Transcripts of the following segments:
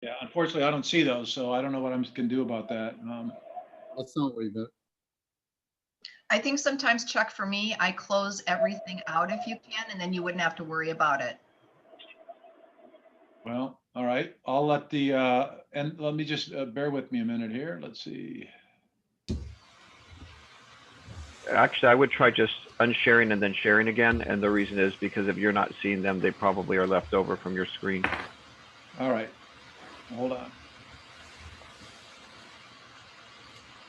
Yeah, unfortunately, I don't see those, so I don't know what I can do about that. That's not what you got. I think sometimes, Chuck, for me, I close everything out if you can, and then you wouldn't have to worry about it. Well, all right, I'll let the, and let me just bear with me a minute here. Let's see. Actually, I would try just unsharing and then sharing again. And the reason is because if you're not seeing them, they probably are left over from your screen. All right, hold on.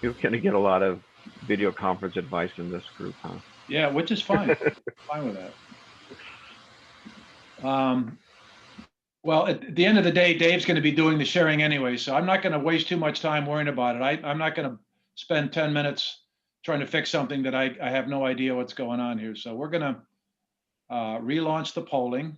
You're going to get a lot of video conference advice in this group, huh? Yeah, which is fine. Fine with that. Well, at the end of the day, Dave's going to be doing the sharing anyway, so I'm not going to waste too much time worrying about it. I'm not going to spend 10 minutes trying to fix something that I have no idea what's going on here. So we're going to relaunch the polling.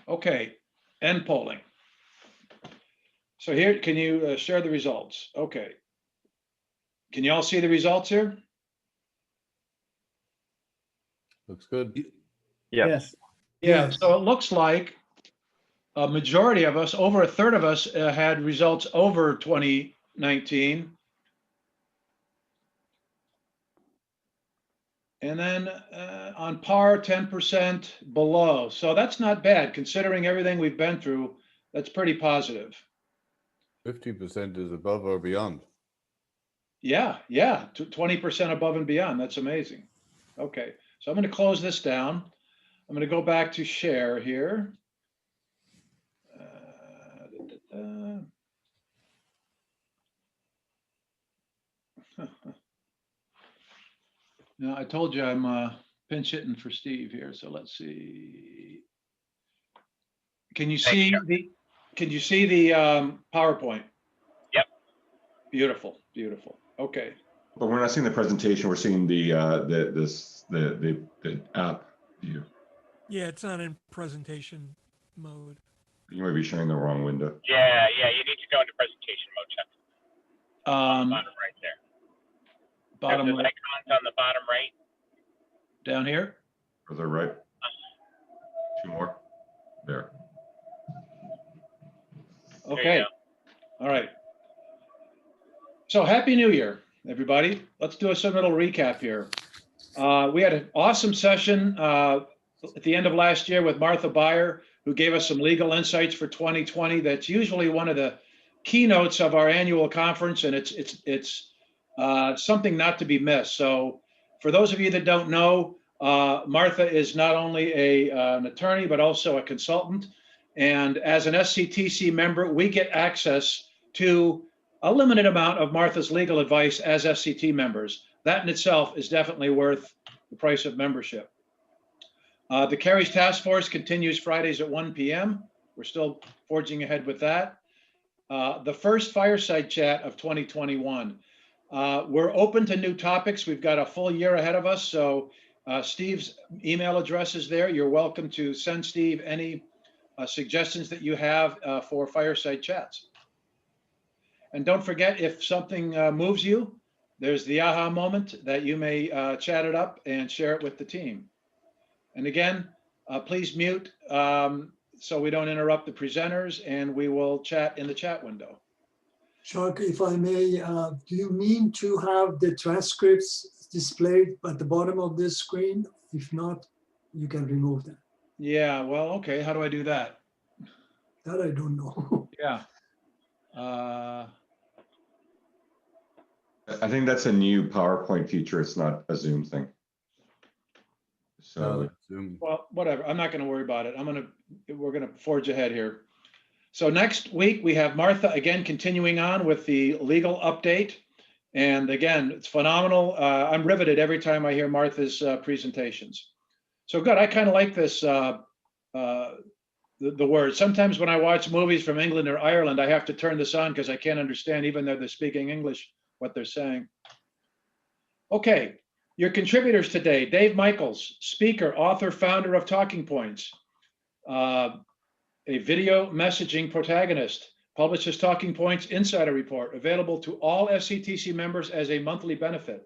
Okay, end polling. So here, can you share the results? Okay. Can you all see the results here? Looks good. Yeah. Yes. Yeah, Yes. so it looks like a majority of us, over a third of us, had results over 2019. And then on par, 10% below. So that's not bad, considering everything we've been through. That's pretty positive. 50% is above or beyond. Yeah, 20% above and beyond. That's amazing. Okay, so I'm going to close this down. I'm going to go back to share here. Now, I told you I'm pinch hitting for Steve here, so let's see. Can you see the PowerPoint? Yep. Beautiful, beautiful. Okay. But we're not seeing the presentation. We're seeing the app view. Yeah, it's not in presentation mode. You might be showing the wrong window. Yeah, you need to go into presentation mode, Chuck. Bottom right there. Bottom There's right, icons on the bottom right. down here. Further right. 2 more. There. There you Okay. go. All right. So Happy New Year, everybody. Let's do a little recap here. We had an awesome session at the end of last year with Martha Beyer, who gave us some legal insights for 2020. That's usually one of the keynotes of our annual conference, and it's something not to be missed. So for those of you that don't know, Martha is not only an attorney, but also a consultant. And as an SCTC member, we get access to a limited amount of Martha's legal advice as SCT members. That in itself is definitely worth the price of membership. The Carries Task Force continues Fridays at 1 p.m. We're still forging ahead with that. The first fireside chat of 2021. We're open to new topics. We've got a full year ahead of us. So Steve's email address is there. You're welcome to send Steve any suggestions that you have for fireside chats. And don't forget, if something moves you, there's the aha moment that you may chat it up and share it with the team. And again, please mute so we don't interrupt the presenters, and we will chat in the chat window. Chuck, if I may, do you mean to have the transcripts displayed at the bottom of this screen? If not, you can remove them. Yeah, well, okay, how do I do that? That I don't know. Yeah. I think that's a new PowerPoint feature. It's not a Zoom thing. So Zoom. Well, whatever. I'm not going to worry about it. We're going to forge ahead here. So next week we have Martha again continuing on with the legal update. And again, it's phenomenal. I'm riveted every time I hear Martha's presentations. So good. I kind of like this, the word. Sometimes when I watch movies from England or Ireland, I have to turn this on because I can't understand, even though they're speaking English, what they're saying. Okay. Your contributors today: Dave Michaels, speaker, author, founder of Talking Points, a video messaging protagonist, publishes Talking Points Insider Report, available to all SCTC members as a monthly benefit.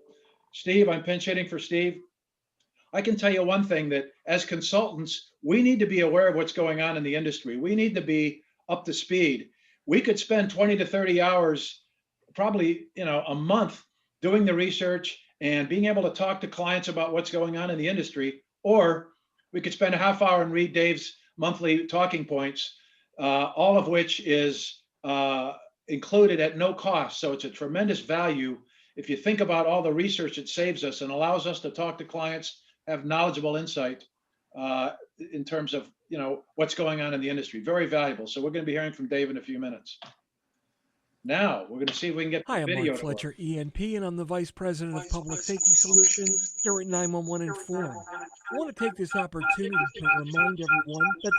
Steve, I'm pinch hitting for Steve. I can tell you one thing, that as consultants, we need to be aware of what's going on in the industry. We need to be up to speed. We could spend 20 to 30 hours, probably, a month doing the research and being able to talk to clients about what's going on in the industry, or we could spend a half hour and read Dave's monthly talking points, all of which is included at no cost. So it's a tremendous value if you think about all the research it saves us and allows us to talk to clients, have knowledgeable insight in terms of what's going on in the industry. Very valuable. So we're going to be hearing from Dave in a few minutes. Now we're going to see if we can get the Hi, I'm video Mark to work. Fletcher, ENP, and I'm the Vice President of Public Safety Solutions here at 911 Inform. I want to take this opportunity to remind everyone that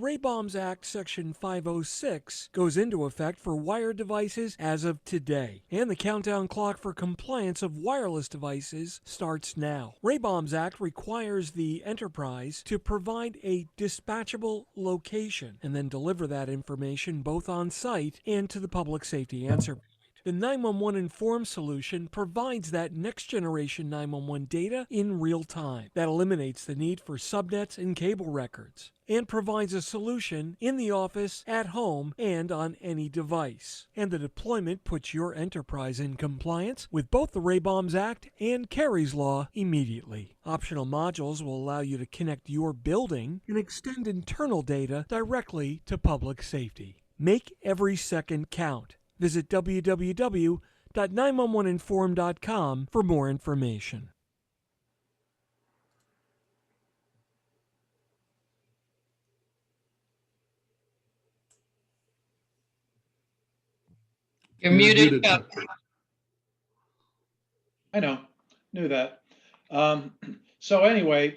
the Bombs Act Section 506 goes into effect for wired devices as of today, and the countdown clock for compliance of wireless devices starts now. Bombs Act requires the enterprise to provide a dispatchable location and then deliver that information both on site and to the public safety answer. The 911 Inform solution provides that next-generation 911 data in real time. That eliminates the need for subnets and cable records, and provides a solution in the office, at home, and on any device. And the deployment puts your enterprise in compliance with both the Bombs Act and Kerry's Law immediately. Optional modules will allow you to connect your building and extend internal data directly to public safety. Make every second count. Visit www.911inform.com for more information. You're muted, Chuck. I know, knew that. So anyway,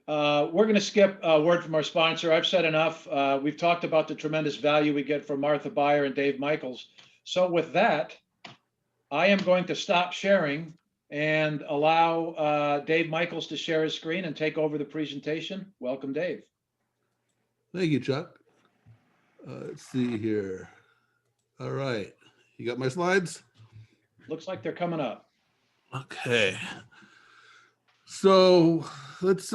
we're going to skip a word from our sponsor. I've said enough. We've talked about the tremendous value we get from Martha Beyer and Dave Michaels. So with that, I am going to stop sharing and allow Dave Michaels to share his screen and take over the presentation. Welcome, Dave. Thank you, Chuck. Let's see here. All right. You got my slides? Looks like they're coming up. Okay. So let's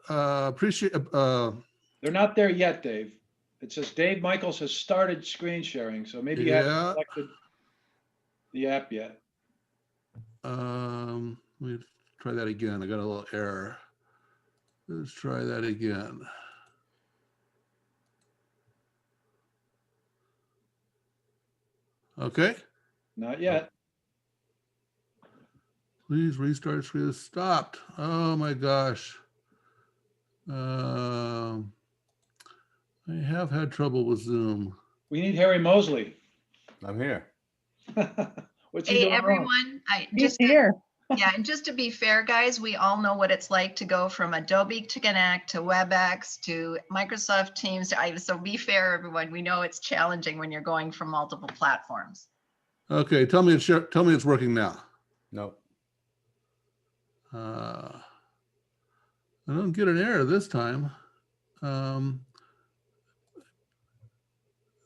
appreciate. They're not there yet, Dave. It says Dave Michaels has started screen sharing, so maybe you haven't selected the app yet. Let me try that again. I got a little error. Let's try that again. Okay. Not yet. Please restart screen. Stopped. Oh my gosh. I have had trouble with Zoom. We need Harry Mosley. I'm here. What's he Hey, doing everyone. He's here. Yeah, and just to be fair, guys, we all know what it's like to go from Adobe to Connect to WebEx to Microsoft Teams. So be fair, everyone. We know it's challenging when you're going from multiple platforms. Okay, tell me it's working now. Nope. I don't get an error this time.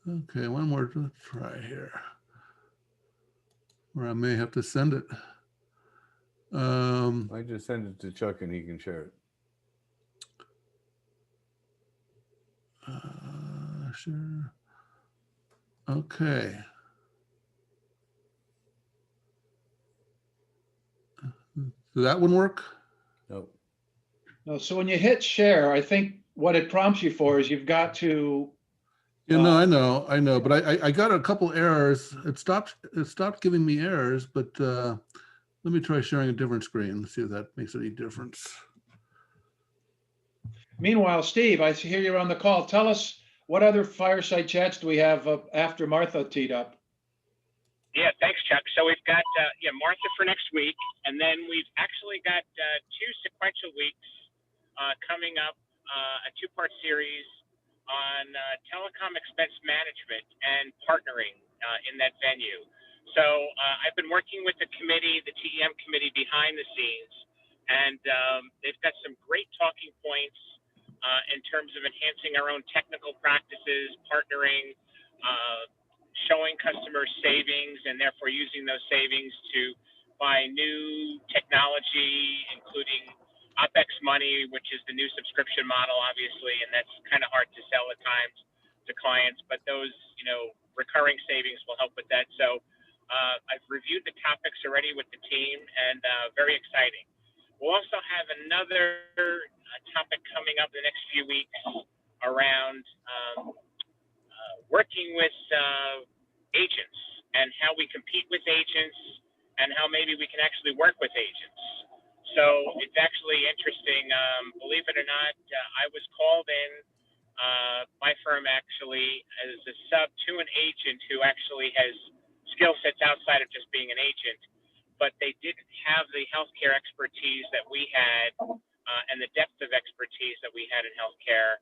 Okay, one more to try here. Or I may have to send it. I just send it to Chuck and he can share it. Sure. Okay. Did that one work? Nope. No, so when you hit share, I think what it prompts you for is you've got to. Yeah, no, I know, but I got a couple errors. It stopped giving me errors, but let me try sharing a different screen, see if that makes any difference. Meanwhile, Steve, I hear you're on the call. Tell us, what other fireside chats do we have after Martha teed up? Yeah, thanks, Chuck. So we've got Martha for next week, and then we've actually got 2 sequential weeks coming up, a 2-part series on telecom expense management and partnering in that venue. So I've been working with the committee, the TEM committee behind the scenes, and they've got some great talking points in terms of enhancing our own technical practices, partnering, showing customers savings, and therefore using those savings to buy new technology, including OpEx money, which is the new subscription model, obviously, and that's kind of hard to sell at times to clients, but those, recurring savings will help with that. So I've reviewed the topics already with the team, and very exciting. We'll also have another topic coming up in the next few weeks around working with agents and how we compete with agents and how maybe we can actually work with agents. So it's actually interesting. Believe it or not, I was called in, my firm actually, as a sub to an agent who actually has skill sets outside of just being an agent, but they didn't have the healthcare expertise that we had and the depth of expertise that we had in healthcare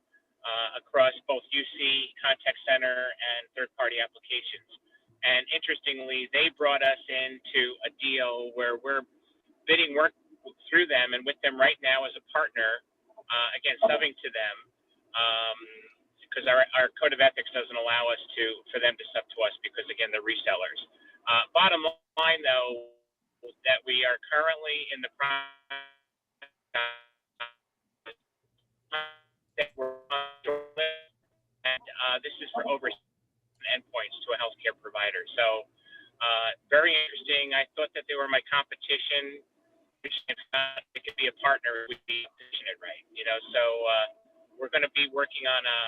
across both UC, contact center, and third-party applications. And interestingly, they brought us into a deal where we're bidding work through them and with them right now as a partner, again, subbing to them, because our code of ethics doesn't allow us for them to sub to us because, again, they're resellers. Bottom line, though, that we are currently in the process that we're on, and this is for over endpoints to a healthcare provider. So very interesting. I thought that they were my competition. If it could be a partner, it would be position it right, So we're going to be working on a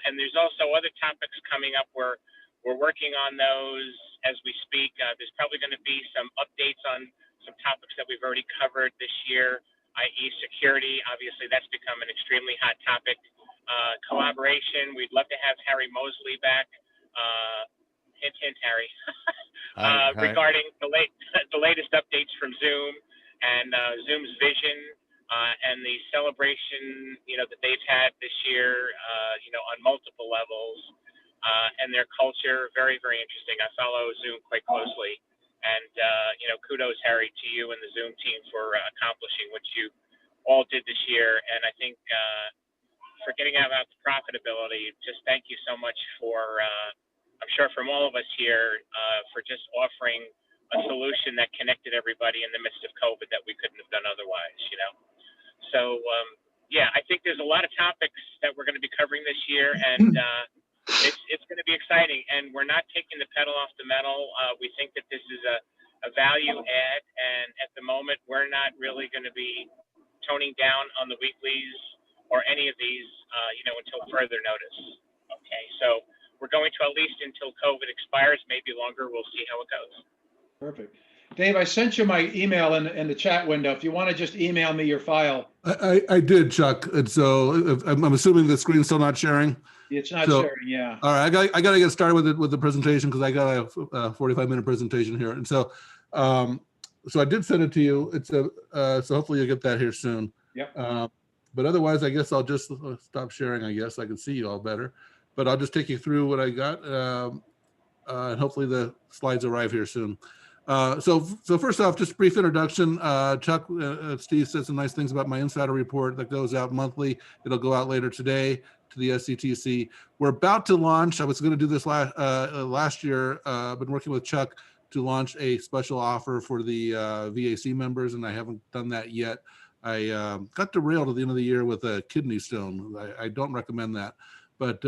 and there's also other topics coming up where we're working on those as we speak. There's probably going to be some updates on some topics that we've already covered this year, i.e. security. Obviously, that's become an extremely hot topic. Collaboration. We'd love to have Harry Mosley back. Hint, hint, Harry. Regarding the latest updates from Zoom and Zoom's vision and the celebration, that they've had this year, on multiple levels, and their culture. Very, very interesting. I follow Zoom quite closely, and kudos, Harry, to you and the Zoom team for accomplishing what you all did this year. And I think for getting out about the profitability, just thank you so much for. I'm sure from all of us here for just offering a solution that connected everybody in the midst of COVID that we couldn't have done otherwise, So, I think there's a lot of topics that we're going to be covering this year, and it's going to be exciting. And we're not taking the pedal off the metal. We think that this is a value add, and at the moment, we're not really going to be toning down on the weeklies or any of these, until further notice. Okay, so we're going to at least until COVID expires, maybe longer. We'll see how it goes. Perfect. Dave, I sent you my email in the chat window. If you want to just email me your file. I did, Chuck. And so I'm assuming the screen's still not sharing. It's not sharing, yeah. All right, I got to get started with the presentation because I got a 45-minute presentation here. And so I did send it to you. It's so hopefully you'll get that here soon. Yep. But otherwise, I guess I'll just stop sharing. I guess I can see you all better. But I'll just take you through what I got, and hopefully the slides arrive here soon. So first off, just a brief introduction. Chuck, Steve said some nice things about my insider report that goes out monthly. It'll go out later today to the Sctc. We're about to launch. I was going to do this last year. I've been working with Chuck to launch a special offer for the VAC members, and I haven't done that yet. I got derailed at the end of the year with a kidney stone. I don't recommend that, but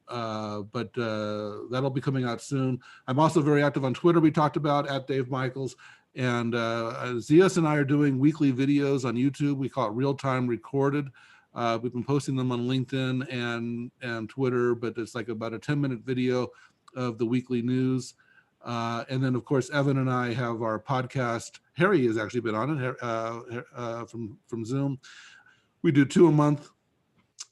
that'll be coming out soon. I'm also very active on Twitter. We talked about at Dave Michaels, and Zias and I are doing weekly videos on YouTube. We call it Real Time Recorded. We've been posting them on LinkedIn and Twitter, but it's like about a 10-minute video of the weekly news. And then, of course, Evan and I have our podcast. Harry has actually been on it from Zoom. We do 2 a month.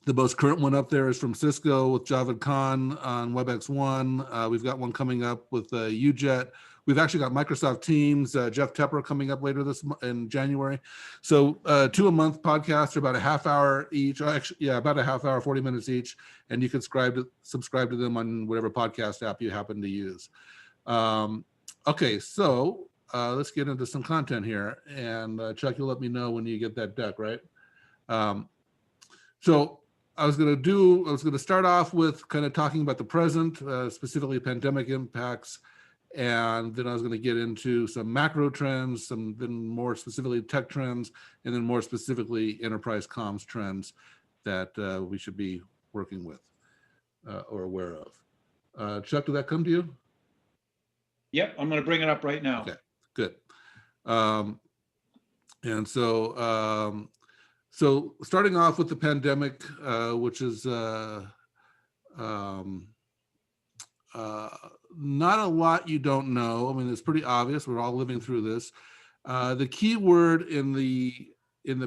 The most current one up there is from Cisco with Javed Khan on WebEx1. We've got one coming up with UJET. We've actually got Microsoft Teams, Jeff Tepper coming up later in January. So 2 a month podcasts are about a half hour each. About a half hour, 40 minutes each. And you can subscribe to them on whatever podcast app you happen to use. Okay, so let's get into some content here. And Chuck, you'll let me know when you get that deck, right? So I was going to start off with kind of talking about the present, specifically pandemic impacts. And then I was going to get into some macro trends, then more specifically tech trends, and then more specifically enterprise comms trends that we should be working with or aware of. Chuck, did that come to you? Yep, I'm going to bring it up right now. Okay, good. And so, so starting off with the pandemic, which is not a lot you don't know. I mean, it's pretty obvious. We're all living through this. The key word in the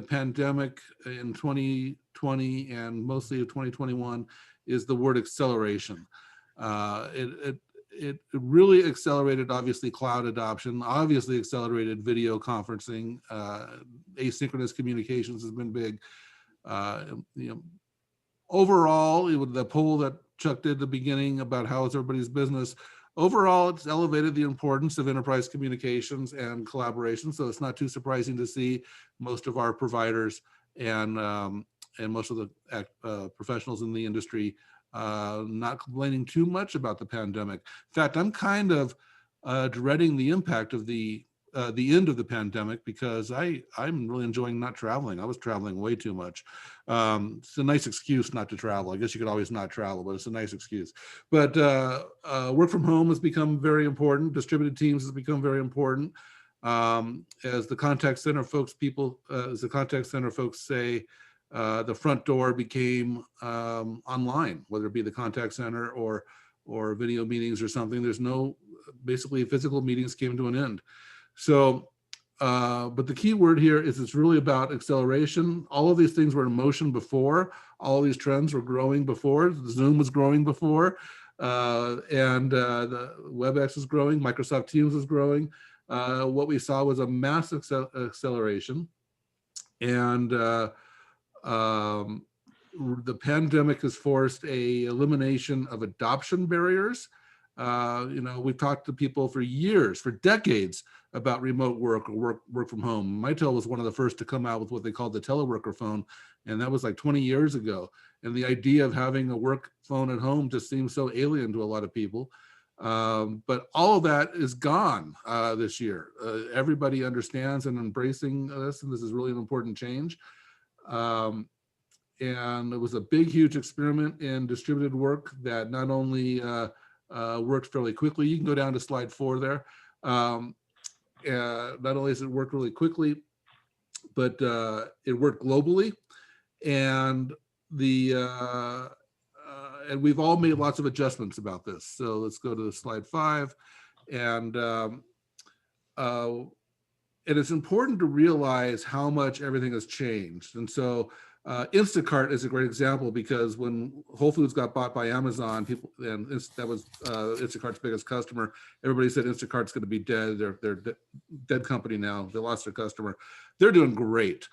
pandemic in 2020 and mostly of 2021 is the word acceleration. It really accelerated, obviously, cloud adoption, obviously accelerated video conferencing. Asynchronous communications has been big. Overall, the poll that Chuck did at the beginning about how is everybody's business, overall, it's elevated the importance of enterprise communications and collaboration. So it's not too surprising to see most of our providers and most of the professionals in the industry not complaining too much about the pandemic. In fact, I'm kind of dreading the impact of the end of the pandemic because I'm really enjoying not traveling. I was traveling way too much. It's a nice excuse not to travel. I guess you could always not travel, but it's a nice excuse. But work from home has become very important. Distributed teams has become very important. As the contact center folks say, the front door became online, whether it be the contact center or video meetings or something. There's basically physical meetings came to an end. So, but the key word here is it's really about acceleration. All of these things were in motion before. All of these trends were growing before. Zoom was growing before, and the WebEx was growing. Microsoft Teams was growing. What we saw was a massive acceleration, and the pandemic has forced a elimination of adoption barriers. We've talked to people for years, for decades, about remote work or work from home. Mitel was one of the first to come out with what they called the teleworker phone, and that was like 20 years ago. And the idea of having a work phone at home just seems so alien to a lot of people. But all of that is gone this year. Everybody understands and embracing this, and this is really an important change. And it was a big, huge experiment in distributed work that not only worked fairly quickly. You can go down to slide 4 there. Not only has it worked really quickly, but it worked globally, and and we've all made lots of adjustments about this. So let's go to slide 5, and it's important to realize how much everything has changed. And so Instacart is a great example because when Whole Foods got bought by Amazon, that was Instacart's biggest customer. Everybody said Instacart's going to be dead. They're dead company now. They lost their customer. They're doing great.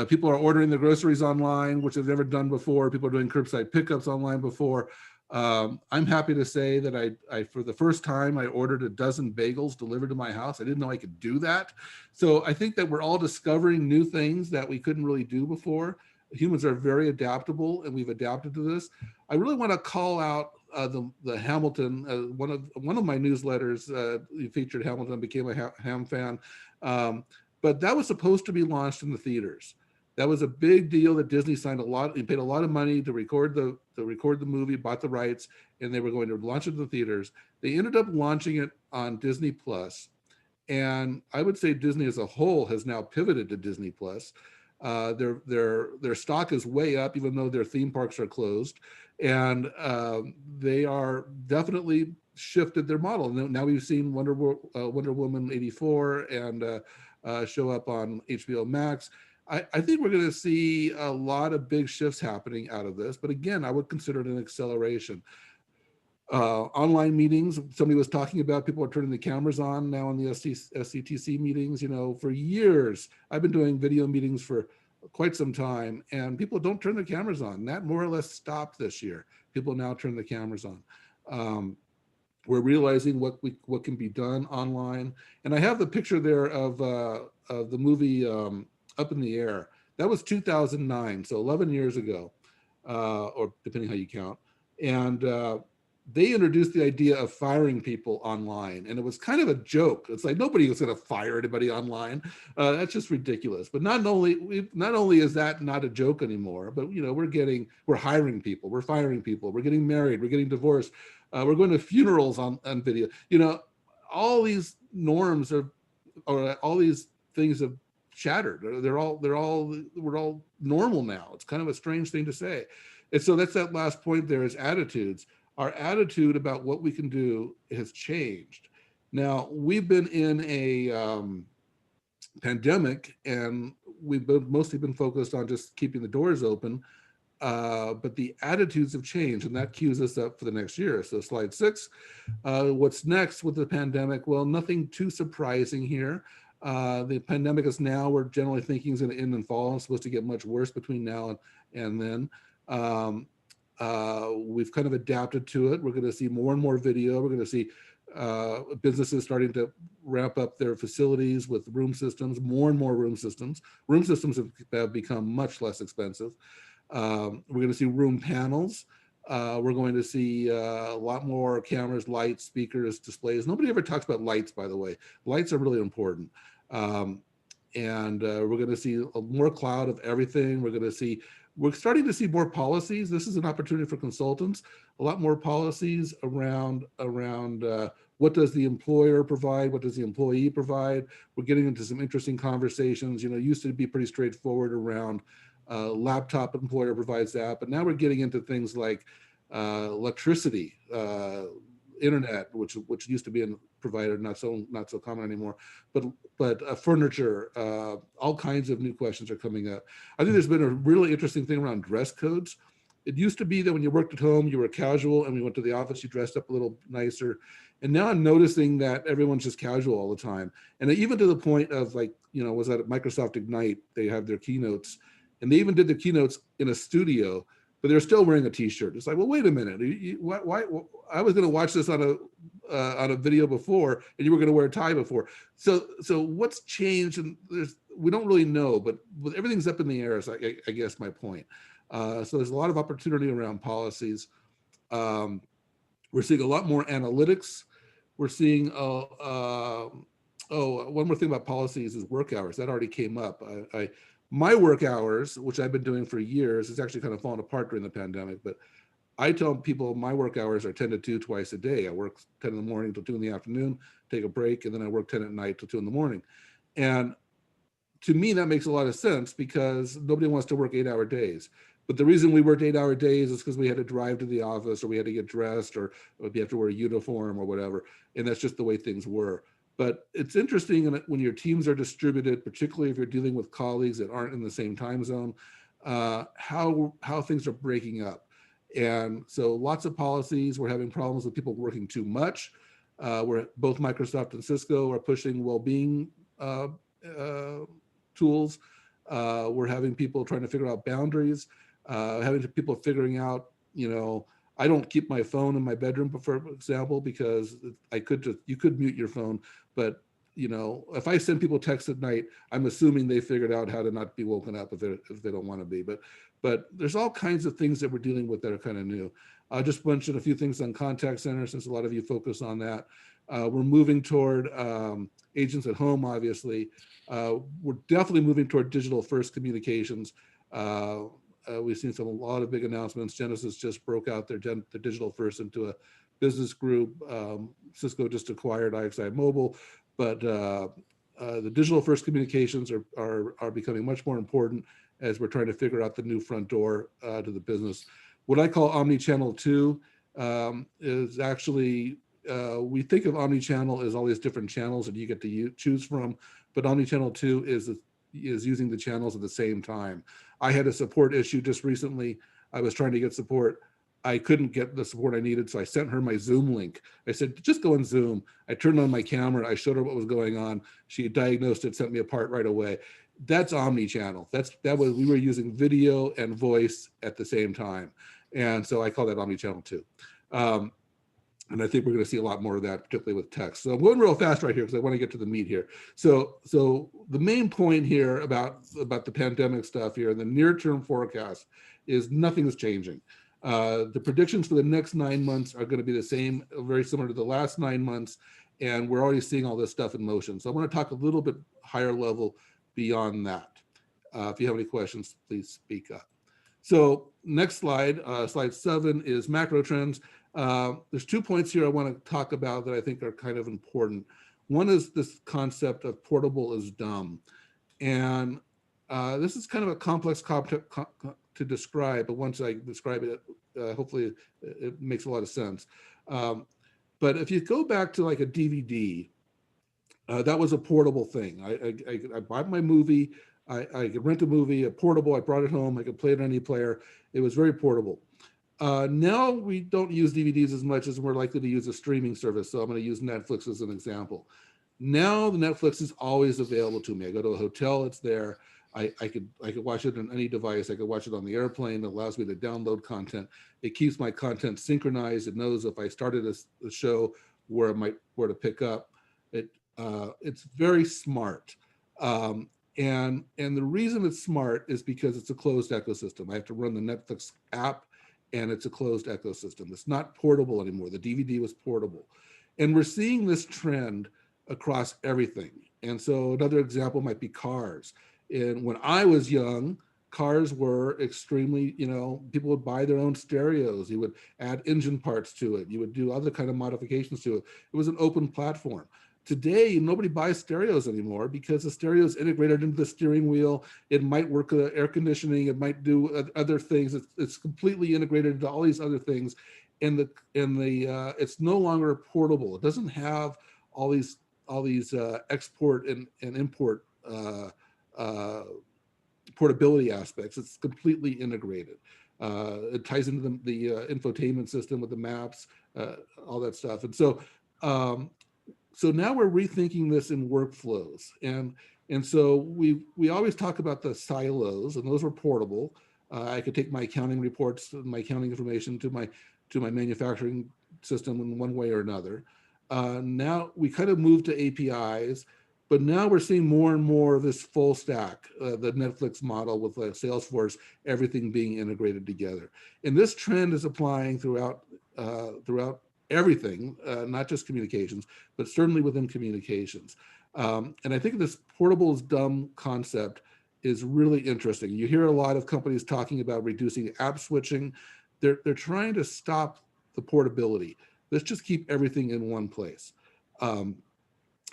People are ordering their groceries online, which they've never done before. People are doing curbside pickups online before. I'm happy to say that I for the first time, I ordered a dozen bagels delivered to my house. I didn't know I could do that. So I think that we're all discovering new things that we couldn't really do before. Humans are very adaptable, and we've adapted to this. I really want to call out the Hamilton. One of my newsletters featured Hamilton. Became a Ham fan, but that was supposed to be launched in the theaters. That was a big deal that Disney signed He paid a lot of money to record the movie, bought the rights, and they were going to launch it in the theaters. They ended up launching it on Disney Plus, and I would say Disney as a whole has now pivoted to Disney Plus. Their stock is way up, even though their theme parks are closed, and they are definitely shifted their model. Now we've seen Wonder Woman 84 and show up on HBO Max. I think we're going to see a lot of big shifts happening out of this, but again, I would consider it an acceleration. Online meetings, somebody was talking about, people are turning the cameras on now in the SCTC meetings. For years, I've been doing video meetings for quite some time, and people don't turn their cameras on. That more or less stopped this year. People now turn the cameras on. We're realizing what can be done online. And I have the picture there of the movie Up in the Air. That was 2009, so 11 years ago, or depending how you count. And they introduced the idea of firing people online, and it was kind of a joke. It's like nobody was going to fire anybody online. That's just ridiculous. But not only is that not a joke anymore, but we're hiring people, we're firing people, we're getting married, we're getting divorced, we're going to funerals on video. All these norms or all these things have shattered. We're all normal now. It's kind of a strange thing to say. And so that's that last point there is attitudes. Our attitude about what we can do has changed. Now, we've been in a pandemic, and we've mostly been focused on just keeping the doors open, but the attitudes have changed, and that cues us up for the next year. So slide 6, what's next with the pandemic? Well, nothing too surprising here. The pandemic is now, we're generally thinking is going to end in fall. It's supposed to get much worse between now and then. We've kind of adapted to it. We're going to see more and more video. We're going to see businesses starting to ramp up their facilities with room systems, more and more room systems. Room systems have become much less expensive. We're going to see room panels. We're going to see a lot more cameras, lights, speakers, displays. Nobody ever talks about lights, by the way. Lights are really important. And we're going to see more cloud of everything. We're starting to see more policies. This is an opportunity for consultants, a lot more policies around what does the employer provide? What does the employee provide? We're getting into some interesting conversations. It used to be pretty straightforward around laptop employer provides that, but now we're getting into things like electricity, internet, which used to be a provider, not so common anymore, but furniture, all kinds of new questions are coming up. I think there's been a really interesting thing around dress codes. It used to be that when you worked at home, you were casual, and when you went to the office, you dressed up a little nicer. And now I'm noticing that everyone's just casual all the time. And even to the point of was that at Microsoft Ignite, they have their keynotes, and they even did the keynotes in a studio, but they're still wearing a t-shirt. It's like, well, wait a minute. Why I was going to watch this on a video before, and you were going to wear a tie before. So what's changed? And we don't really know, but everything's up in the air, is I guess my point. So there's a lot of opportunity around policies. We're seeing a lot more analytics. We're seeing, one more thing about policies is work hours. That already came up. My work hours, which I've been doing for years, it's actually kind of fallen apart during the pandemic, but I tell people my work hours are 10 to 2 twice a day. I work 10 in the morning till 2 in the afternoon, take a break, and then I work 10 at night till 2 in the morning. And to me, that makes a lot of sense because nobody wants to work 8-hour days. But the reason we worked 8-hour days is because we had to drive to the office, or we had to get dressed, or we have to wear a uniform or whatever. And that's just the way things were. But it's interesting when your teams are distributed, particularly if you're dealing with colleagues that aren't in the same time zone, how things are breaking up. And so lots of policies. We're having problems with people working too much. Where both Microsoft and Cisco are pushing well-being tools. We're having people trying to figure out boundaries, having people figuring out, I don't keep my phone in my bedroom, for example, because you could mute your phone, but if I send people texts at night, I'm assuming they figured out how to not be woken up if they don't want to be. But there's all kinds of things that we're dealing with that are kind of new. I'll just mention a few things on contact center, since a lot of you focus on that. We're moving toward agents at home, obviously. We're definitely moving toward digital first communications. We've seen a lot of big announcements. Genesys just broke out their digital first into a business group. Cisco just acquired IXI Mobile, but the digital first communications are becoming much more important as we're trying to figure out the new front door to the business. What I call omni-channel 2 is actually, we think of omni-channel as all these different channels that you get to choose from, but omni-channel 2 is using the channels at the same time. I had a support issue just recently. I was trying to get support. I couldn't get the support I needed, so I sent her my Zoom link. I said, just go on Zoom. I turned on my camera. I showed her what was going on. She diagnosed it, sent me a part right away. That's omni-channel. We were using video and voice at the same time. And so I call that omni-channel 2. And I think we're going to see a lot more of that, particularly with text. So I'm going real fast right here because I want to get to the meat here. So the main point here about the pandemic stuff here, the near-term forecast is nothing is changing. The predictions for the next 9 months are going to be the same, very similar to the last 9 months. And we're already seeing all this stuff in motion. So I want to talk a little bit higher level beyond that. If you have any questions, please speak up. So next slide, slide 7 is macro trends. There's 2 points here I want to talk about that I think are kind of important. One is this concept of portable is dumb. And this is kind of a complex concept to describe, but once I describe it, hopefully it makes a lot of sense. But if you go back to like a DVD, that was a portable thing. I bought my movie, I could rent a movie, a portable, I brought it home, I could play it on any player. It was very portable. Now we don't use DVDs as much as we're likely to use a streaming service. So I'm going to use Netflix as an example. Now the Netflix is always available to me. I go to a hotel, it's there. I could watch it on any device. I could watch it on the airplane. It allows me to download content. It keeps my content synchronized. It knows if I started a show where to pick up. It's very smart. And the reason it's smart is because it's a closed ecosystem. I have to run the Netflix app, and it's a closed ecosystem. It's not portable anymore. The DVD was portable. And we're seeing this trend across everything. And so another example might be cars. And when I was young, cars were extremely, people would buy their own stereos. You would add engine parts to it. You would do other kind of modifications to it. It was an open platform. Today, nobody buys stereos anymore because the stereo is integrated into the steering wheel. It might work with air conditioning. It might do other things. It's completely integrated into all these other things, and it's no longer portable. It doesn't have all these export and import portability aspects. It's completely integrated. It ties into the infotainment system with the maps, all that stuff, and so. So now we're rethinking this in workflows, and so we always talk about the silos, and those were portable. I could take my accounting reports, my accounting information to my manufacturing system in one way or another. Now we kind of moved to APIs, but now we're seeing more and more of this full stack, the Netflix model with Salesforce, everything being integrated together, and this trend is applying throughout everything, not just communications, but certainly within communications. And I think this portable is dumb concept is really interesting. You hear a lot of companies talking about reducing app switching. They're trying to stop the portability. Let's just keep everything in one place. And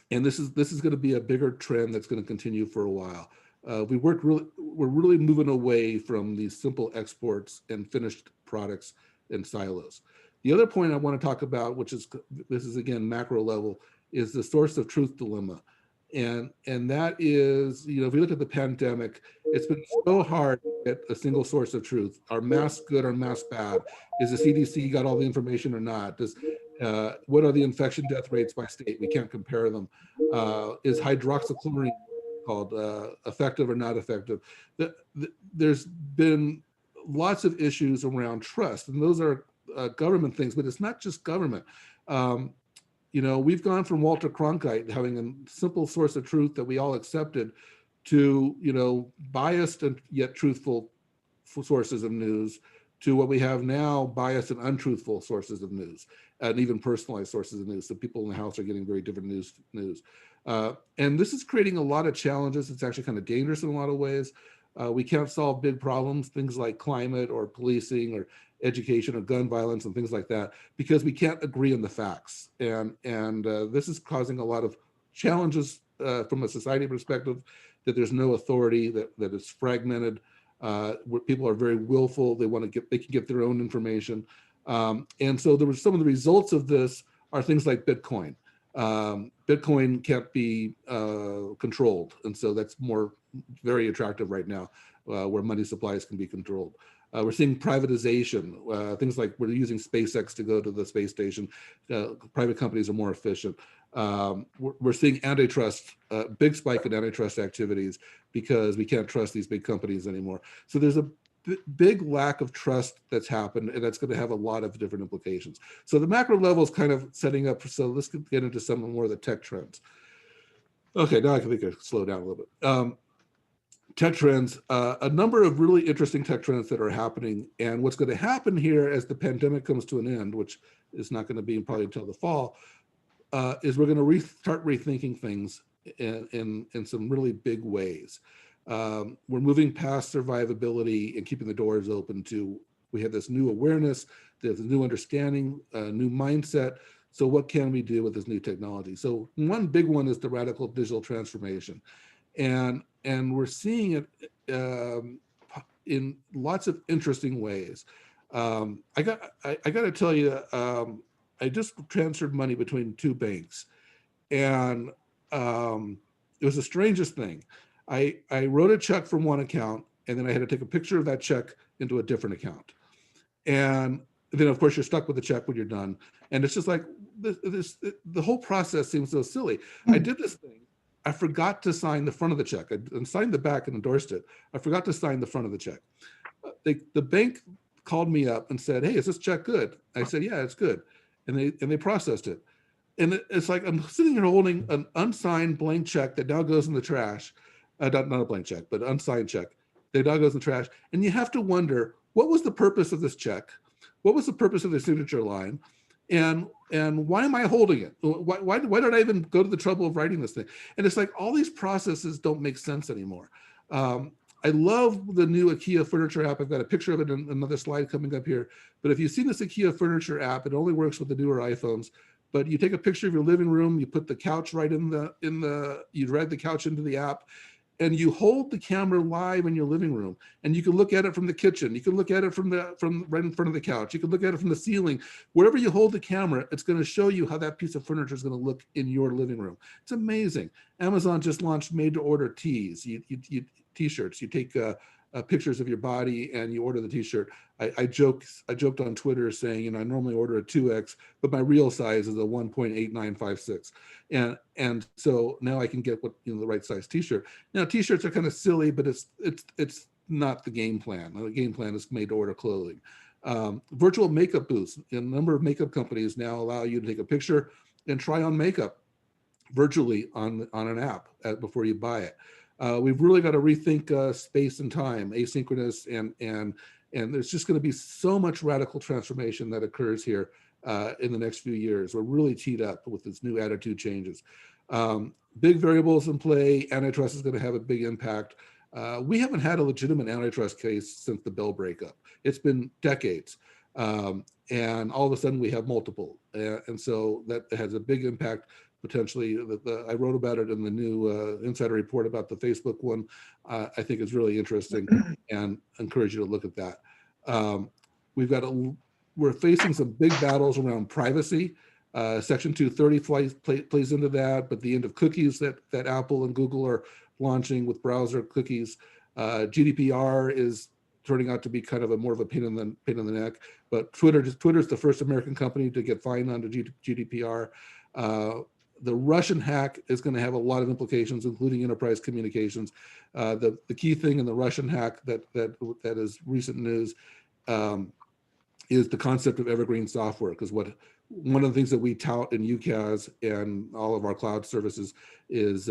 this is going to be a bigger trend that's going to continue for a while. We're really moving away from these simple exports and finished products in silos. The other point I want to talk about, this is again macro level, is the source of truth dilemma. And that is, if we look at the pandemic, it's been so hard to get a single source of truth. Are masks good or masks bad? Is the CDC got all the information or not? What are the infection death rates by state? We can't compare them. Is hydroxychloroquine called effective or not effective? There's been lots of issues around trust, and those are government things, but it's not just government. We've gone from Walter Cronkite having a simple source of truth that we all accepted to, biased and yet truthful sources of news, to what we have now, biased and untruthful sources of news, and even personalized sources of news. So people in the house are getting very different news. And this is creating a lot of challenges. It's actually kind of dangerous in a lot of ways. We can't solve big problems, things like climate or policing or education or gun violence and things like that, because we can't agree on the facts. And this is causing a lot of challenges from a society perspective, that there's no authority, that it's fragmented, where people are very willful, they can get their own information. And so there was some of the results of this are things like Bitcoin. Bitcoin can't be controlled. And so that's very attractive right now, where money supplies can be controlled. We're seeing privatization, things like we're using SpaceX to go to the space station. Private companies are more efficient. We're seeing antitrust, big spike in antitrust activities because we can't trust these big companies anymore. So there's big lack of trust that's happened, and that's going to have a lot of different implications. So the macro level is kind of setting up. So let's get into some more of the tech trends. Okay, now I can slow down a little bit. Tech trends, a number of really interesting tech trends that are happening. And what's going to happen here as the pandemic comes to an end, which is not going to be probably until the fall, is we're going to start rethinking things in some really big ways. We're moving past survivability and keeping the doors open to, we have this new awareness, there's a new understanding, a new mindset. So what can we do with this new technology? So one big one is the radical digital transformation. And we're seeing it in lots of interesting ways. I got to tell you, I just transferred money between 2 banks, and it was the strangest thing. I wrote a check from one account, and then I had to take a picture of that check into a different account. And then, of course, you're stuck with the check when you're done. And it's just like, the whole process seems so silly. I did this thing. I forgot to sign the front of the check. I signed the back and endorsed it. I forgot to sign the front of the check. The bank called me up and said, "Hey, is this check good?" I said, "Yeah, it's good." And they processed it. And it's like I'm sitting here holding an unsigned blank check that now goes in the trash. Not a blank check, but an unsigned check that now goes in the trash. And you have to wonder, what was the purpose of this check? What was the purpose of the signature line? And why am I holding it? Why did I even go to the trouble of writing this thing? And it's like all these processes don't make sense anymore. I love the new IKEA furniture app. I've got a picture of it in another slide coming up here. But if you've seen this IKEA furniture app, it only works with the newer iPhones. But you take a picture of your living room, you put the couch right you drag the couch into the app, and you hold the camera live in your living room, and you can look at it from the kitchen. You can look at it from right in front of the couch. You can look at it from the ceiling. Wherever you hold the camera, it's going to show you how that piece of furniture is going to look in your living room. It's amazing. Amazon just launched made-to-order tees. T-shirts. You take pictures of your body and you order the T-shirt. I joked on Twitter saying, I normally order a 2X, but my real size is a 1.8956, and so now I can get the right size T-shirt. Now T-shirts are kind of silly, but it's not the game plan. The game plan is made to order clothing. Virtual makeup booths. A number of makeup companies now allow you to take a picture and try on makeup virtually on an app before you buy it. We've really got to rethink space and time, asynchronous, and there's just going to be so much radical transformation that occurs here in the next few years. We're really teed up with this new attitude changes. Big variables in play. Antitrust is going to have a big impact. We haven't had a legitimate antitrust case since the Bell breakup. It's been decades. And all of a sudden we have multiple. And so that has a big impact. Potentially, I wrote about it in the new Insider Report about the Facebook one. I think is really interesting, and encourage you to look at that. We're facing some big battles around privacy. Section 230 plays into that, but the end of cookies that Apple and Google are launching with browser cookies. GDPR is turning out to be kind of more of a pain in the neck, but Twitter's the first American company to get fined under GDPR. The Russian hack is going to have a lot of implications, including enterprise communications. The key thing in the Russian hack that is recent news is the concept of evergreen software, because one of the things that we tout in UCAS and all of our cloud services is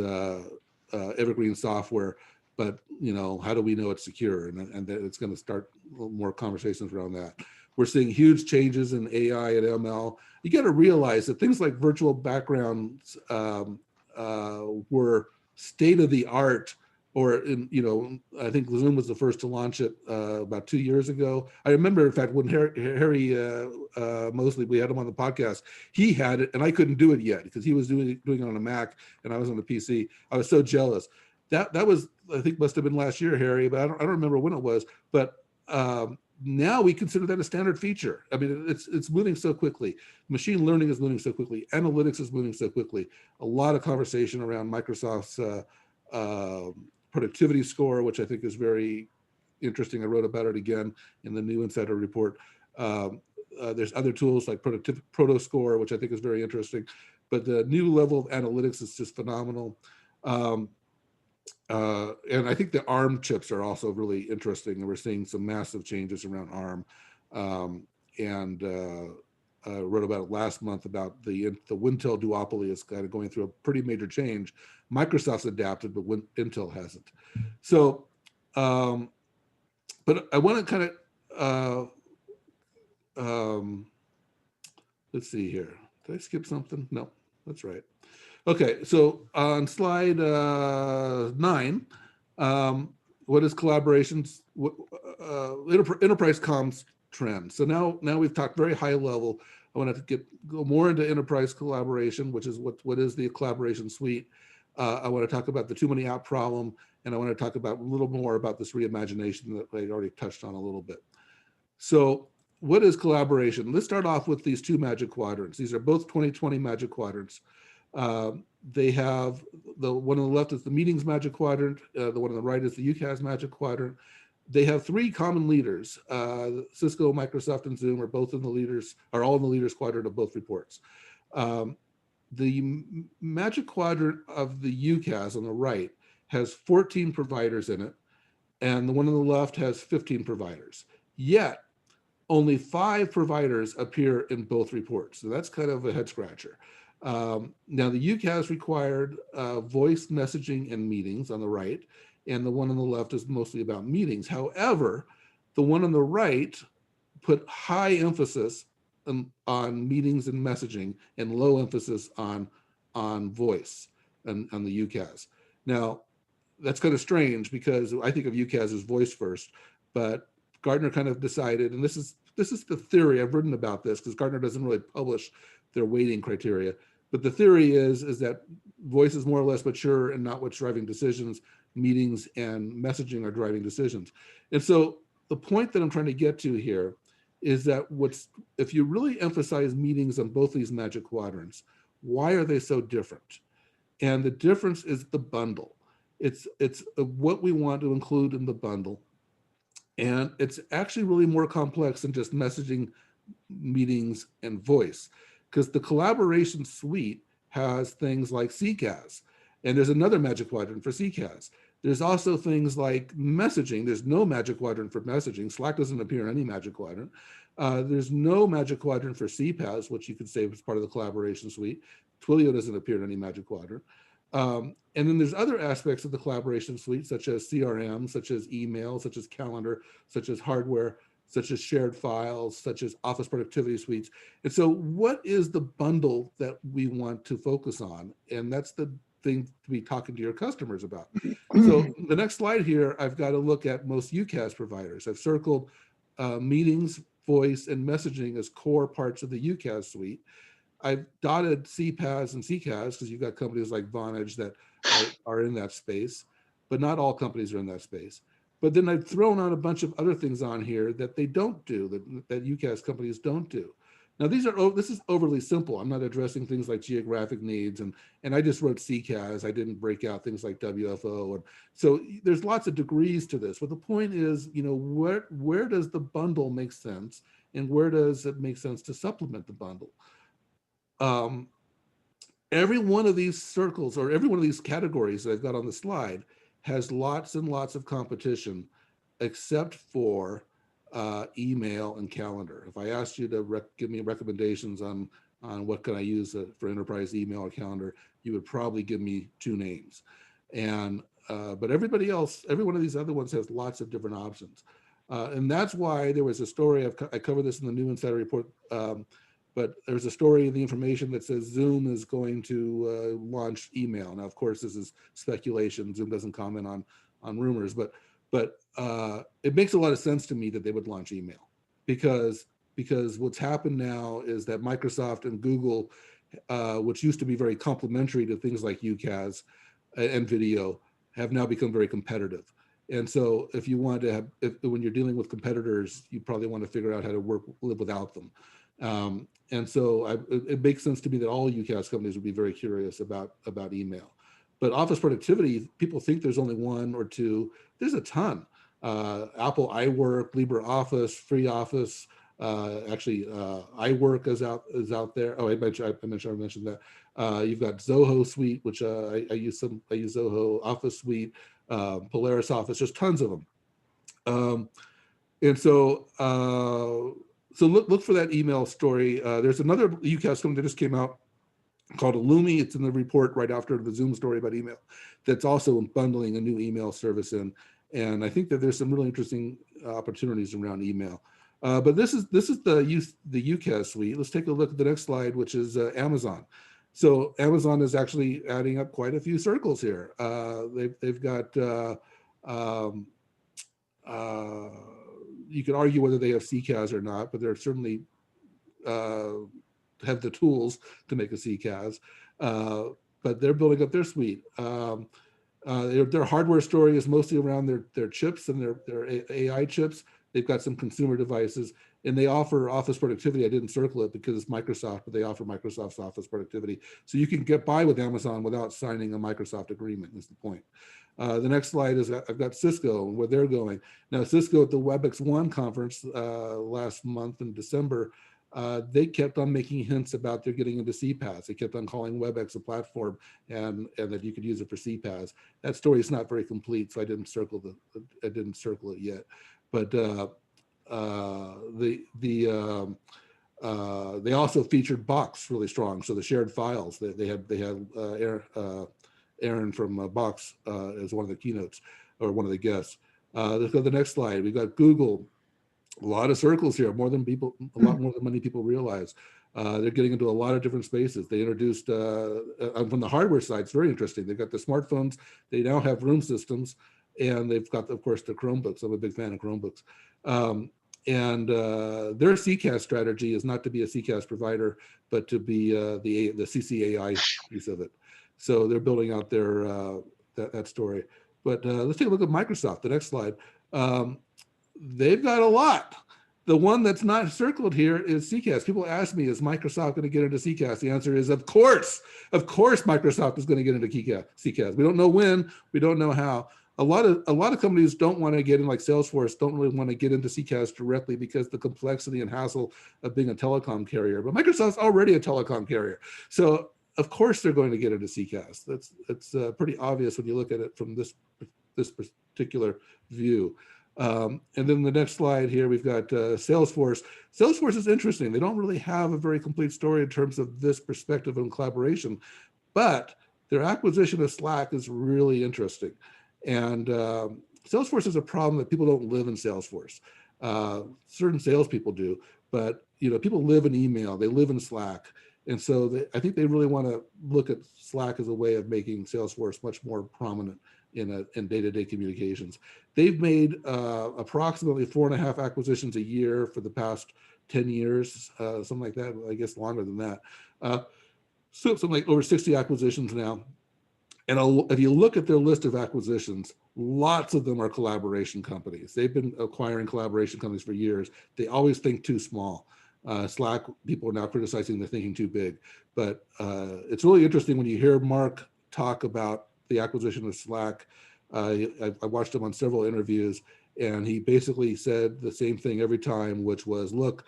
evergreen software. But how do we know it's secure? And that it's going to start more conversations around that. We're seeing huge changes in AI and ML. You got to realize that things like virtual backgrounds were state of the art, or I think Zoom was the first to launch it about 2 years ago. I remember, in fact, when Harry Mosley, we had him on the podcast, he had it and I couldn't do it yet because he was doing it on a Mac and I was on the PC. I was so jealous. That was, I think, must have been last year, Harry, but I don't remember when it was. But now we consider that a standard feature. I mean, it's moving so quickly. Machine learning is moving so quickly. Analytics is moving so quickly. A lot of conversation around Microsoft's productivity score, which I think is very interesting. I wrote about it again in the new Insider Report. There's other tools like Proto Score, which I think is very interesting. But the new level of analytics is just phenomenal. And I think the ARM chips are also really interesting, and we're seeing some massive changes around ARM. Wrote about it last month about the Wintel duopoly is kind of going through a pretty major change. Microsoft's adapted, but Intel hasn't. So, but I want to kind of, let's see here. Did I skip something? No, that's right. Okay, so on slide 9, what is collaborations? Enterprise comms trend. So now we've talked very high level. I want to go more into enterprise collaboration, which is what is the collaboration suite. I want to talk about the too many app problem, and I want to talk about a little more about this reimagination that I already touched on a little bit. So what is collaboration? Let's start off with these 2 magic quadrants. These are both 2020 magic quadrants. They have the one on the left is the meetings magic quadrant. The one on the right is the UCAS magic quadrant. They have 3 common leaders. Cisco, Microsoft, and Zoom are both in the leaders, are all in the leaders quadrant of both reports. The magic quadrant of the UCAS on the right has 14 providers in it, and the one on the left has 15 providers. Yet, only 5 providers appear in both reports. So that's kind of a head scratcher. Now the UCAS required voice messaging and meetings on the right, and the one on the left is mostly about meetings. However, the one on the right put high emphasis on meetings and messaging and low emphasis on voice and on the UCAS. Now, that's kind of strange because I think of UCAS as voice first, but Gartner kind of decided, and this is the theory, I've written about this because Gartner doesn't really publish their weighting criteria, but the theory is that voice is more or less mature and not what's driving decisions. Meetings and messaging are driving decisions. And so the point that I'm trying to get to here is that if you really emphasize meetings on both these magic quadrants, why are they so different? And the difference is the bundle. It's what we want to include in the bundle. And it's actually really more complex than just messaging, meetings, and voice, because the collaboration suite has things like CCAS, and there's another magic quadrant for CCAS. There's also things like messaging. There's no magic quadrant for messaging. Slack doesn't appear in any magic quadrant. There's no magic quadrant for CPaaS, which you could say was part of the collaboration suite. Twilio doesn't appear in any magic quadrant. And then there's other aspects of the collaboration suite, such as CRM, such as email, such as calendar, such as hardware, such as shared files, such as office productivity suites. And so what is the bundle that we want to focus on? And that's the thing to be talking to your customers about. So the next slide here, I've got to look at most UCAS providers. I've circled meetings, voice, and messaging as core parts of the UCAS suite. I've dotted CPaaS and CCaaS because you've got companies like Vonage that are in that space, but not all companies are in that space. But then I've thrown out a bunch of other things on here that they don't do, that UCAS companies don't do. Now this is overly simple. I'm not addressing things like geographic needs, and I just wrote CCaaS. I didn't break out things like WFO, and so there's lots of degrees to this. But the point is, where does the bundle make sense, and where does it make sense to supplement the bundle? Every one of these circles or every one of these categories that I've got on the slide has lots and lots of competition, except for email and calendar. If I asked you to give me recommendations on what can I use for enterprise email or calendar, you would probably give me 2 names. And but everybody else, every one of these other ones has lots of different options. And that's why there was a story, I covered this in the New Insider Report, but there's a story in the information that says Zoom is going to launch email. Now, of course, this is speculation. Zoom doesn't comment on rumors, but it makes a lot of sense to me that they would launch email because what's happened now is that Microsoft and Google, which used to be very complementary to things like UCaaS and video, have now become very competitive. And so if you want to have, when you're dealing with competitors, you probably want to figure out how to live without them. And so it makes sense to me that all UCaaS companies would be very curious about email. But office productivity, people think there's only 1 or 2. There's a ton. Apple iWork, LibreOffice, FreeOffice. Actually, iWork is out there. Oh, I mentioned that. You've got Zoho Suite, which I use Zoho Office Suite, Polaris Office, just tons of them. And so look for that email story. There's another UCAS company that just came out called Illumi. It's in the report right after the Zoom story about email. That's also bundling a new email service in. And I think that there's some really interesting opportunities around email. But this is the UCAS suite. Let's take a look at the next slide, which is Amazon. So Amazon is actually adding up quite a few circles here. They've got you could argue whether they have CCAS or not, but they're certainly have the tools to make a CCAS. But they're building up their suite. Their hardware story is mostly around their chips and their AI chips. They've got some consumer devices, and they offer office productivity. I didn't circle it because it's Microsoft, but they offer Microsoft's office productivity. So you can get by with Amazon without signing a Microsoft agreement, is the point. The next slide is I've got Cisco and where they're going. Now, Cisco at the WebEx1 conference last month in December, they kept on making hints about they're getting into CPaaS. They kept on calling WebEx a platform and that you could use it for CPaaS. That story is not very complete, so I didn't circle it yet. But they also featured Box really strong. So the shared files they had Aaron from Box as one of the keynotes or one of the guests. Let's go to the next slide. We've got Google. A lot of circles here, a lot more than many people realize. They're getting into a lot of different spaces. They introduced, from the hardware side, it's very interesting. They've got the smartphones, they now have room systems, and they've got, of course, the Chromebooks. I'm a big fan of Chromebooks. Their CCAS strategy is not to be a CCAS provider, but to be the CCAI piece of it. So they're building out their that story. But let's take a look at Microsoft, the next slide. They've got a lot. The one that's not circled here is CCAS. People ask me, is Microsoft going to get into CCAS? The answer is, of course. Of course, Microsoft is going to get into CCAS. We don't know when, we don't know how. A lot of companies don't want to get in, like Salesforce, don't really want to get into CCAS directly because the complexity and hassle of being a telecom carrier. But Microsoft's already a telecom carrier. So of course they're going to get into CCAS. That's pretty obvious when you look at it from this particular view. And then the next slide here, we've got Salesforce. Salesforce is interesting. They don't really have a very complete story in terms of this perspective and collaboration, but their acquisition of Slack is really interesting. And Salesforce is a problem that people don't live in Salesforce. Certain salespeople do, but people live in email, they live in Slack. And so I think they really want to look at Slack as a way of making Salesforce much more prominent in day-to-day communications. They've made approximately 4.5 acquisitions a year for the past 10 years, something like that, I guess longer than that. So something like over 60 acquisitions now. And if you look at their list of acquisitions, lots of them are collaboration companies. They've been acquiring collaboration companies for years. They always think too small. Slack, people are now criticizing they're thinking too big. But it's really interesting when you hear Mark talk about the acquisition of Slack. I watched him on several interviews, and he basically said the same thing every time, which was, look,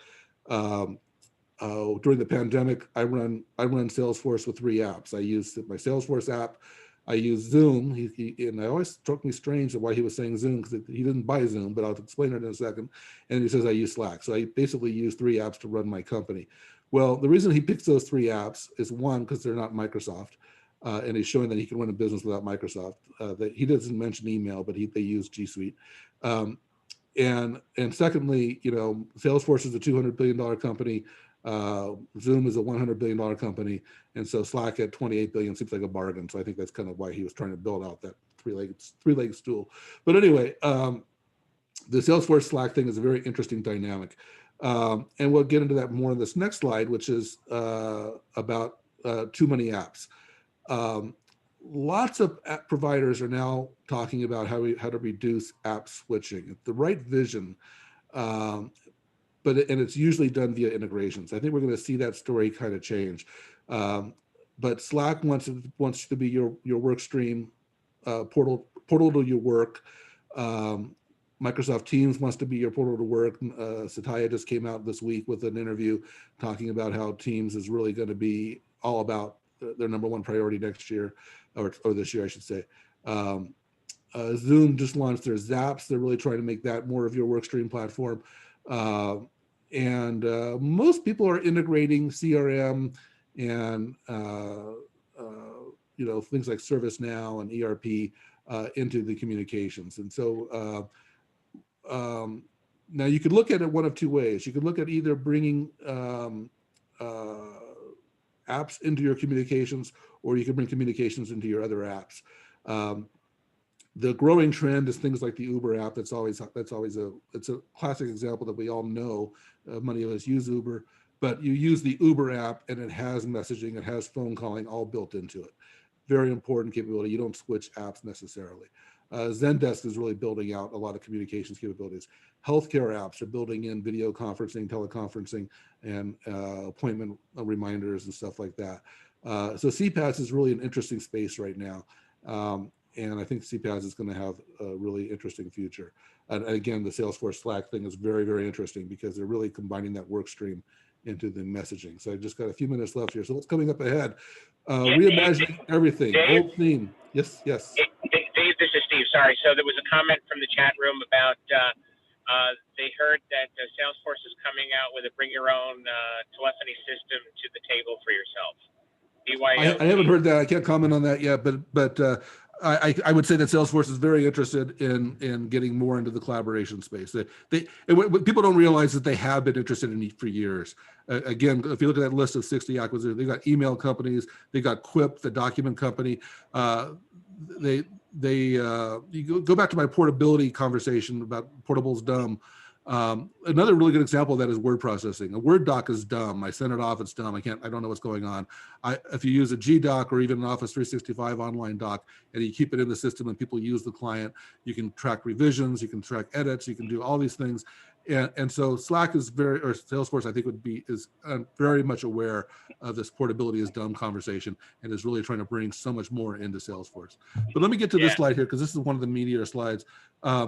during the pandemic, I run Salesforce with 3 apps. I use my Salesforce app, I use Zoom, and it always struck me strange why he was saying Zoom, because he didn't buy Zoom, but I'll explain it in a second. And he says I use Slack. So I basically use 3 apps to run my company. Well, the reason he picks those 3 apps is, one, because they're not Microsoft. And he's showing that he can run a business without Microsoft. That he doesn't mention email, but they use G Suite. And secondly, Salesforce is a $200 billion company. Zoom is a $100 billion company, and so Slack at $28 billion seems like a bargain. So I think that's kind of why he was trying to build out that three-legged stool. But anyway, the Salesforce Slack thing is a very interesting dynamic, and we'll get into that more in this next slide, which is about too many apps. Lots of app providers are now talking about how to reduce app switching. The right vision. And it's usually done via integrations. I think we're going to see that story kind of change. But Slack wants to be your work stream portal to your work. Microsoft Teams wants to be your portal to work. Satya just came out this week with an interview talking about how Teams is really going to be all about their number one priority next year, or this year, I should say. Zoom just launched their Zaps. They're really trying to make that more of your workstream platform. And most people are integrating CRM and things like ServiceNow and ERP into the communications. And so now you could look at it one of two ways. You could look at either bringing apps into your communications, or you can bring communications into your other apps. The growing trend is things like the Uber app. It's a classic example that we all know. Many of us use Uber, but you use the Uber app and it has messaging, it has phone calling all built into it. Very important capability. You don't switch apps necessarily. Zendesk is really building out a lot of communications capabilities. Healthcare apps are building in video conferencing, teleconferencing, and appointment reminders and stuff like that. So CPaaS is really an interesting space right now. And I think CPaaS is going to have a really interesting future. And again, the Salesforce Slack thing is very, very interesting because they're really combining that work stream into the messaging. So I just got a few minutes left here. So what's coming up ahead? Reimagining everything. Dave? Old theme. Yes, yes. Dave, this is Steve. Sorry. So there was a comment from the chat room about they heard that Salesforce is coming out with a bring your own telephony system to the table for yourself. I haven't heard that. I can't comment on that yet, but I would say that Salesforce is very interested in getting more into the collaboration space. What people don't realize that they have been interested in it for years. Again, if you look at that list of 60 acquisitions, they've got email companies, they got Quip, the document company. You go back to my portability conversation about portable's dumb. Another really good example of that is word processing. A Word doc is dumb. I send it off, it's dumb. I don't know what's going on. If you use a G doc or even an Office 365 online doc and you keep it in the system and people use the client, you can track revisions, you can track edits, you can do all these things. And so Slack is or Salesforce, I think is very much aware of this portability is dumb conversation and is really trying to bring so much more into Salesforce. But let me get to this slide here, because this is one of the meatier slides. Hey,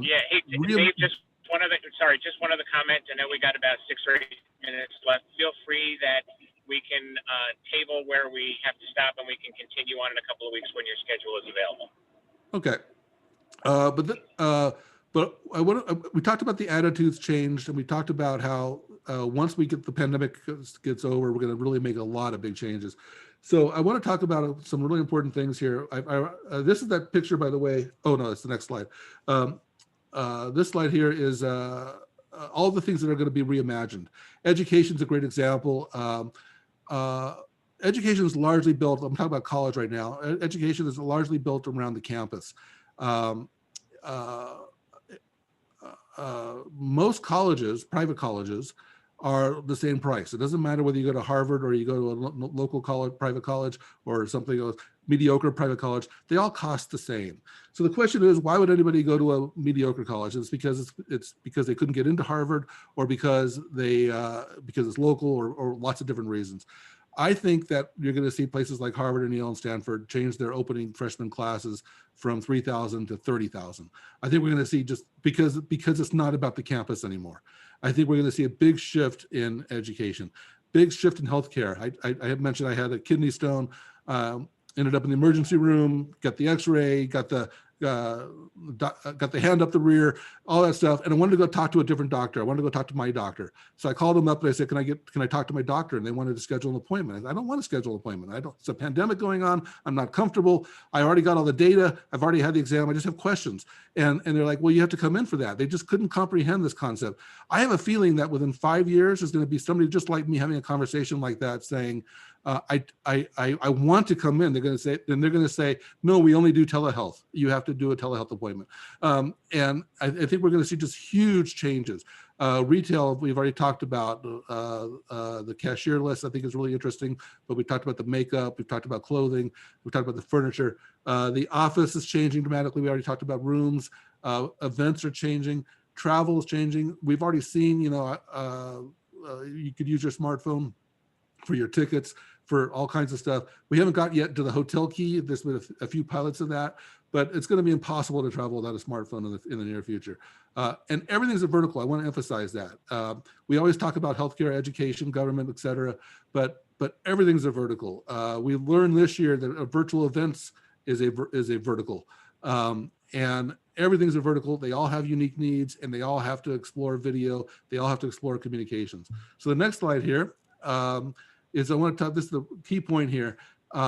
Dave, just one other comment. I know we got about 6 or 8 minutes left. Feel free that we can table where we have to stop and we can continue on in a couple of weeks when your schedule is available. Okay. But we talked about the attitudes changed, and we talked about how once we get the pandemic gets over, we're going to really make a lot of big changes. So I want to talk about some really important things here. This is that picture, by the way. Oh no, it's the next slide. This slide here is all the things that are going to be reimagined. Education is a great example. Education is largely built, I'm talking about college right now. Education is largely built around the campus. Most colleges, private colleges, are the same price. It doesn't matter whether you go to Harvard or you go to a local college, private college, or something else, mediocre private college. They all cost the same. So the question is, why would anybody go to a mediocre college? It's because they couldn't get into Harvard, or because it's local, or lots of different reasons. I think that you're going to see places like Harvard and Yale and Stanford change their opening freshman classes from 3,000 to 30,000. I think we're going to see, just because it's not about the campus anymore. I think we're going to see a big shift in education, big shift in healthcare. I had mentioned I had a kidney stone, ended up in the emergency room, got the X-ray, got the hand up the rear, all that stuff. And I wanted to go talk to a different doctor. I wanted to go talk to my doctor. So I called them up and I said, can I talk to my doctor? And they wanted to schedule an appointment. I said, I don't want to schedule an appointment. It's a pandemic going on. I'm not comfortable. I already got all the data. I've already had the exam. I just have questions. And they're like, well, you have to come in for that. They just couldn't comprehend this concept. I have a feeling that within 5 years, there's going to be somebody just like me having a conversation like that, saying, I want to come in. They're going to say, no, we only do telehealth. You have to do a telehealth appointment. And I think we're going to see just huge changes. Retail, we've already talked about. The cashier list, I think, is really interesting, but we talked about the makeup, we've talked about clothing, we've talked about the furniture. The office is changing dramatically. We already talked about rooms. Events are changing. Travel is changing. We've already seen, you could use your smartphone for your tickets, for all kinds of stuff. We haven't got yet to the hotel key. There's been a few pilots of that, but it's going to be impossible to travel without a smartphone in the near future. And everything's a vertical. I want to emphasize that. We always talk about healthcare, education, government, et cetera, but but everything's a vertical. We learned this year that a virtual events is a vertical, and everything's a vertical. They all have unique needs, and they all have to explore video. They all have to explore communications. So the next slide here is I want to talk. This is the key point here. We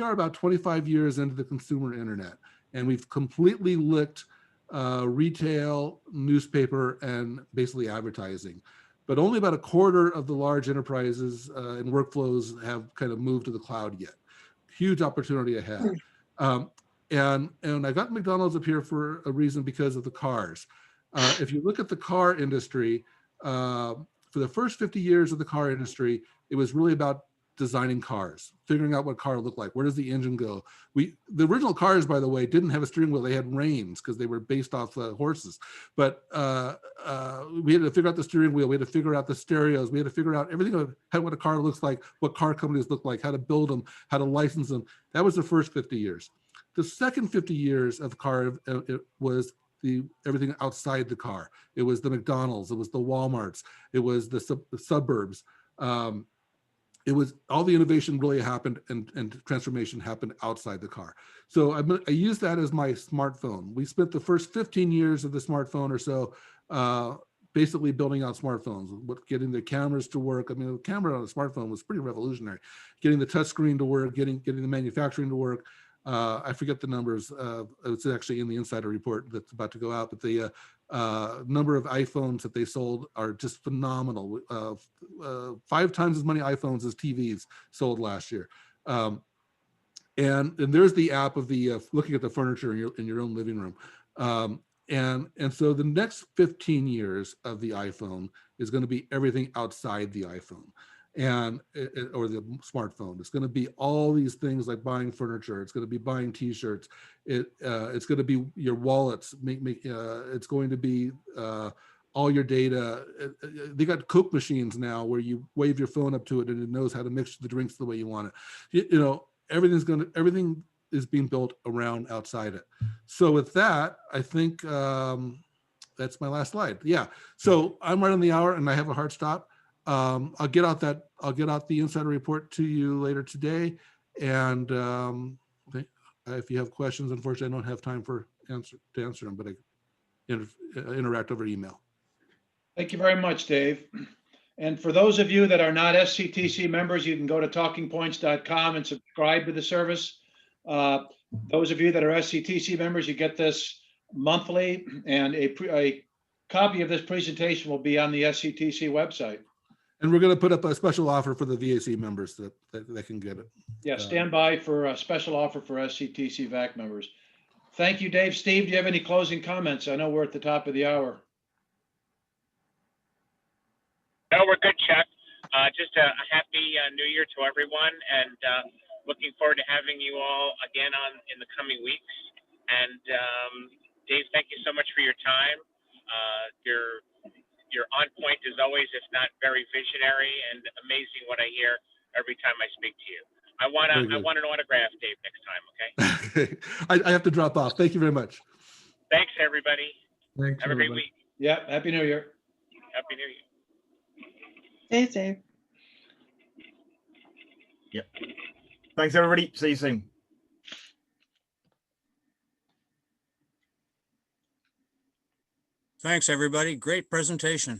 are about 25 years into the consumer internet, and we've completely licked retail, newspaper, and basically advertising. But only about a quarter of the large enterprises and workflows have kind of moved to the cloud yet. Huge opportunity ahead. And I got McDonald's up here for a reason, because of the cars. If you look at the car industry, for the first 50 years of the car industry, it was really about designing cars, figuring out what car looked like. Where does the engine go? The original cars, by the way, didn't have a steering wheel. They had reins because they were based off horses. But we had to figure out the steering wheel. We had to figure out the stereos. We had to figure out everything of what a car looks like, what car companies look like, how to build them, how to license them. That was the first 50 years. The second 50 years of car, it was everything outside the car. It was the McDonald's, it was the Walmarts, it was the suburbs. It was all the innovation really happened and transformation happened outside the car. So I use that as my smartphone. We spent the first 15 years of the smartphone or so basically building out smartphones, getting the cameras to work. I mean, the camera on a smartphone was pretty revolutionary. Getting the touch screen to work, getting the manufacturing to work. I forget the numbers. It's actually in the insider report that's about to go out, but the number of iPhones that they sold are just phenomenal. 5 times as many iPhones as TVs sold last year. And there's the app of the looking at the furniture in your own living room. And so the next 15 years of the iPhone is going to be everything outside the iPhone or the smartphone. It's going to be all these things like buying furniture. It's going to be buying T-shirts. It's going to be your wallets. It's going to be all your data. They got Coke machines now where you wave your phone up to it and it knows how to mix the drinks the way you want it. Everything is being built around outside it. So with that, I think that's my last slide. Yeah. So I'm right on the hour and I have a hard stop. I'll get out the insider report to you later today. And if you have questions, unfortunately, I don't have time to answer them, but I interact over email. Thank you very much, Dave. And for those of you that are not SCTC members, you can go to talkingpoints.com and subscribe to the service. Those of you that are SCTC members, you get this monthly, and a copy of this presentation will be on the SCTC website. And we're going to put up a special offer for the VAC members that can get it. Yeah, stand by for a special offer for SCTC VAC members. Thank you, Dave. Steve, do you have any closing comments? I know we're at the top of the hour. No, we're good, Chuck. Just a happy New Year to everyone, and looking forward to having you all again in the coming weeks. And Dave, thank you so much for your time. You're on point as always, if not very visionary, and amazing what I hear every time I speak to you. I want an autograph, Dave, next time. Okay. I have to drop off. Thank you very much. Thanks, everybody. Thanks, Have a great week. Yeah. Happy New Year. Happy New Year. Thanks, Dave. Yep. Thanks, everybody. See you soon. Thanks, everybody. Great presentation.